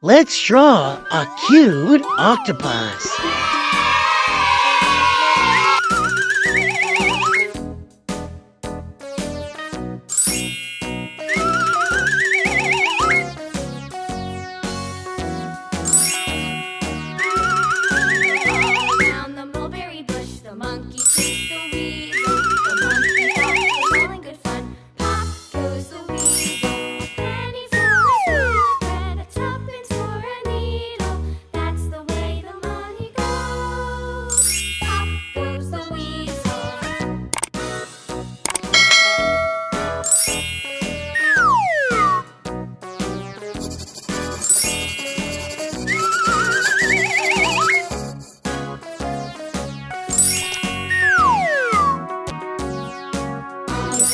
Let's draw a cute octopus. Down the mulberry bush, the monkey chased the weasel. The monkey thought it was all in good fun. Pop goes the weasel. A penny for a sweet bread, a tuppence for a needle. That's the way the money goes. Pop goes the weasel.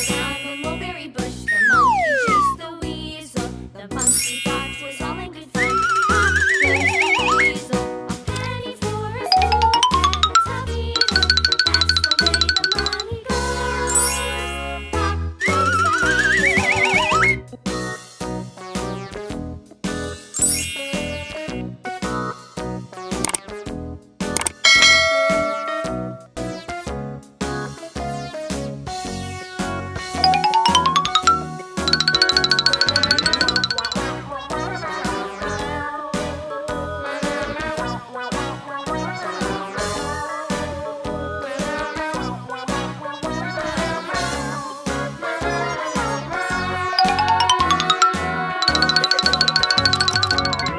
Down the mulberry bush, the monkey chased the weasel. The monkey thought it was all in good fun. Pop goes the weasel. A penny for a sweet bread, a tuppence. That's the way the money goes. Pop goes the weasel.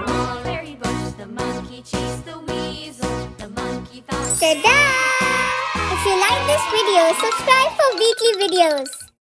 Mulberry bush, the monkey chased the weasel. The monkey thought. Ta-da! If you like this video, subscribe for weekly videos.